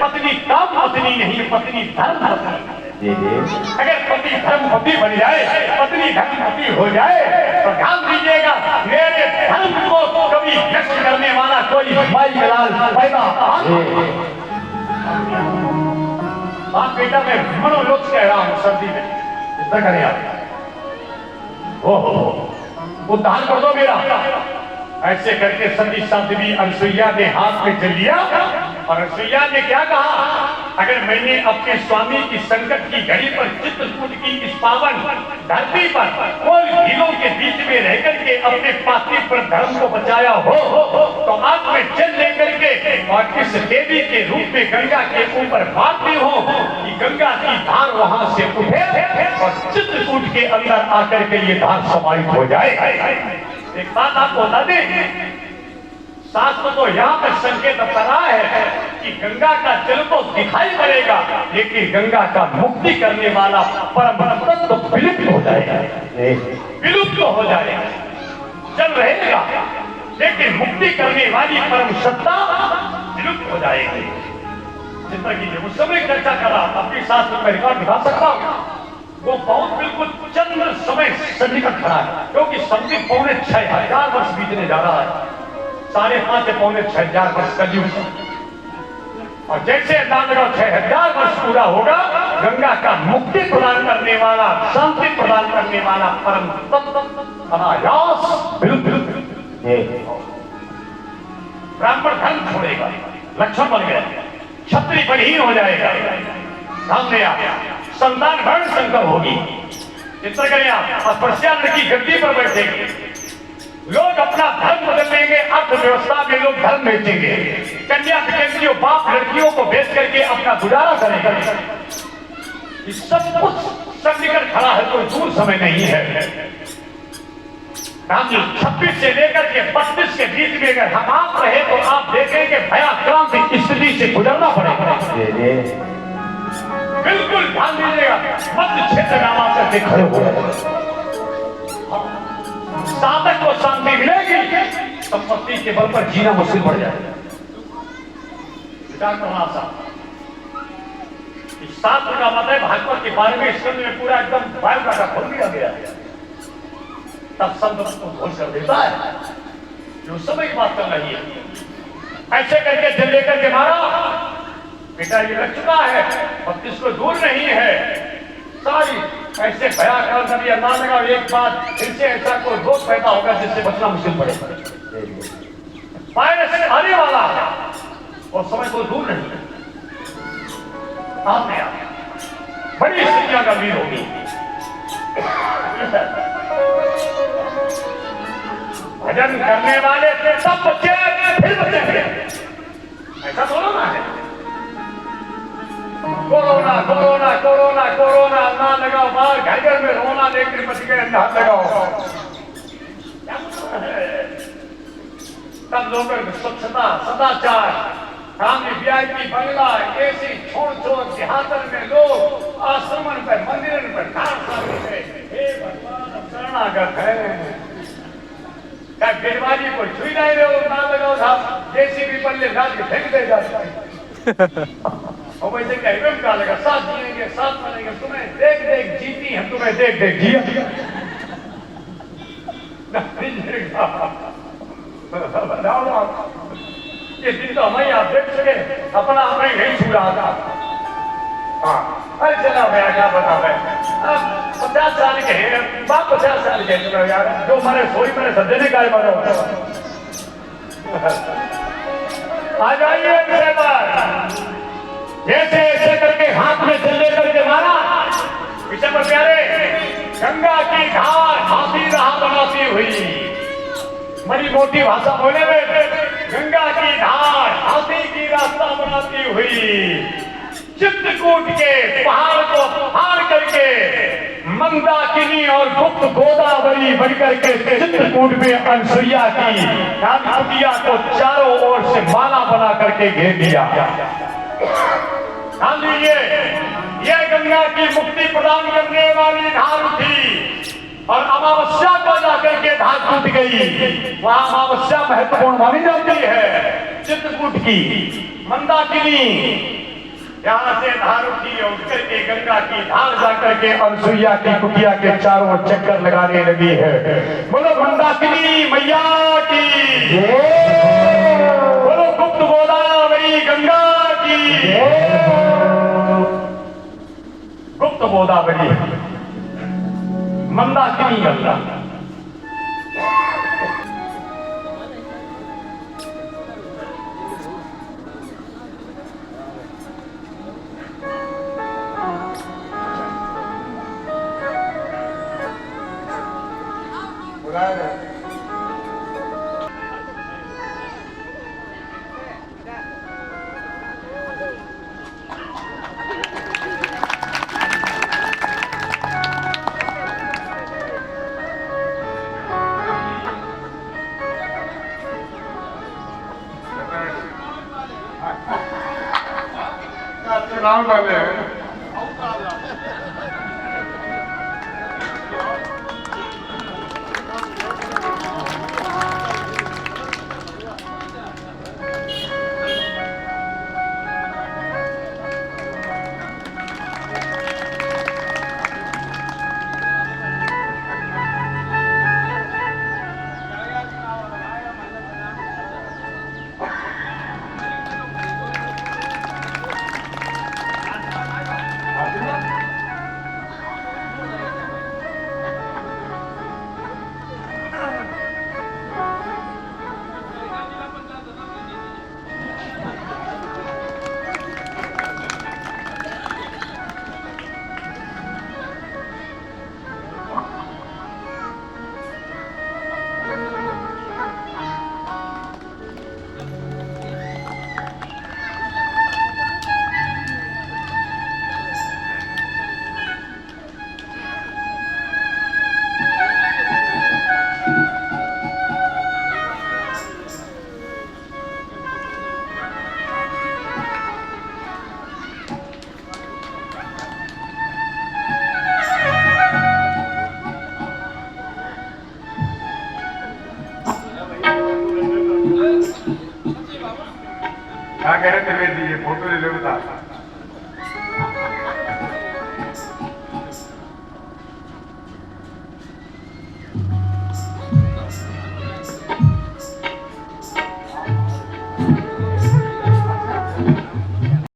पत्नी काम पत्नी नहीं, पत्नी धर्म पत्नी। अगर पति धर्म पति बन जाए, पत्नी धर्म पति हो जाए, तो ध्यान दीजिएगा, मेरे धर्म को कभी व्यक्त करने वाला कोई भाई लाल पैदा। आप बेटा मैं मनोलोक कह रहा हूँ, सर्दी में इतना करें आप। ओहो उद्धार कर दो मेरा। ऐसे करके सती साध्वी अनसुईया ने हाथ में जल लिया और अनसुईया ने क्या कहा, अगर मैंने अपने स्वामी की संकट की घड़ी पर चित्रकूट की इस पावन धरती पर कोई ढीलों के बीच में रह करके अपने पाति पर धर्म को बचाया हो, तो आज मैं जल लेकर के और इस देवी के रूप में गंगा के ऊपर मारती हूँ कि गंगा की धार वहां से उठे और चित्रकूट के अंदर आकर के ये धार समाहित हो जाए। एक बात आपको बता दें, शास्त्र तो यहाँ पर संकेत बता है कि गंगा का जल तो दिखाई पड़ेगा, लेकिन गंगा का मुक्ति करने वाला परम तत्व तो विलुप्त हो जाएगा, विलुप्त हो जाएगा। जल रहेगा लेकिन मुक्ति करने वाली परम सत्ता विलुप्त हो जाएगी। चिंता कीजिए, उस समय चर्चा करा, अपनी शास्त्र में रिकॉर्ड दिखा सकता हूँ। वो बहुत बिल्कुल चंद्र समय सन्निकट खड़ा है, क्योंकि समझिए 5,500 वर्ष बीतने जा रहा है, 5.5 से 6,500 वर्ष कलयुग। और जैसे अंदाज लगाओ 6,000 वर्ष पूरा होगा, गंगा का मुक्ति प्रदान करने वाला, शांति प्रदान करने वाला परम तत्व अनायास ब्राह्मण धर्म छोड़ेगा, लक्षण बन गया, क्षत्रिय बलहीन हो जाएगा, सामने आ संतान वर्ण संकर होगी। चिंता करें आप, अस्पृश्या लड़की गद्दी पर बैठेंगे, लोग अपना धर्म बदल लेंगे, अर्थव्यवस्था में लोग धर्म बेचेंगे, कन्या विकेंद्रियों बाप लड़कियों को बेच करके अपना गुजारा करेंगे। सब कुछ सन्निकट खड़ा है, कोई दूर समय नहीं है। 26 से लेकर के 32 के बीच में अगर हम आप रहे तो आप देखेंगे भयाक्रांति स्थिति से गुजरना पड़ेगा। बिल्कुल ध्यान दीजिएगा, मध्य क्षेत्र में आवाज करके खड़े हो गए। साधक को शांति मिलेगी, संपत्ति के बल पर जीना मुश्किल पड़ जाएगा। शास्त्र का मतलब भागवत के 12वें स्कंद में पूरा एकदम बायोडाटा खोल दिया गया है। तब संत को घोष कर देता है जो समय की बात कर रही है। ऐसे करके जल लेकर के मारा, बेटा ये लग चुका है, 32 को दूर नहीं है, सारी ऐसे भयाकार नबी अंदाज लगा। एक बात फिर से ऐसा कोई रोग पैदा होगा जिससे बचना मुश्किल पड़ेगा, वायरस आने वाला है और समय कोई दूर नहीं है। आपने बड़ी स्थितियां गंभीर होगी। भजन करने वाले सब बच्चे फिर बचेंगे, ऐसा बोलो ना है। कोरोना कोरोना कोरोना कोरोना ना लगाओ, बाहर घर घर में रोना लेकर बच गए, अंधार लगाओ। तब लोगों में स्वच्छता सदाचार, सामने वीआईपी बंगला एसी छोड़ छोड़ देहातन में लोग आश्रमन पर मंदिरन पर हे भगवान शरणागत है। क्या गिरवाजी को छुई नहीं रहे, ना लगाओ था जेसीबी पर ले राज के फेंक दे जाता और वैसे क्या का लगा, साथ जिएंगे साथ मरेंगे, तुम्हें देख देख जीती हम, तुम्हें देख देख जिया। ये दिन तो हमें आप देख सके, अपना हमें नहीं छू रहा था। हाँ अरे चला भैया क्या बता भाई, 50 साल के हैं, बाप 50 साल के हैं यार, जो मरे सोई मरे सब देने का मरो। आ जाइए विषय पर। जैसे ऐसे करके हाथ में जल लेकर के मारा, विषय पर प्यारे, गंगा की धार हाथी राह बनाती हुई, बड़ी मोटी भाषा बोले में, गंगा की धार हाथी की रास्ता बनाती हुई चित्रकूट के पहाड़ को फाड़ करके मंदाकिनी और गुप्त गोदावरी बढ़कर के चित्रकूट में अनसुईया की कुटिया को चारों ओर से माला बना करके घेर दिया। ध्यान दीजिए, यह गंगा की मुक्ति प्रदान करने वाली धार थी और अमावस्या को जाकर के धार टूट गई। वहां अमावस्या महत्वपूर्ण मानी जाती है चित्रकूट की। मंदाकिनी यहां से धार उठी और उठ करके गंगा की धार जाकर के अनसुईया की कुटिया के चारों ओर चक्कर लगाने लगी है। बोलो मंदाकिनी मैया की, बोलो गुप्त गोदावरी गंगा की, गुप्त गोदावरी मंदाकिनी गंगा। नाम वाले क्या कह रहे थे? ये फोटो ले लो बता।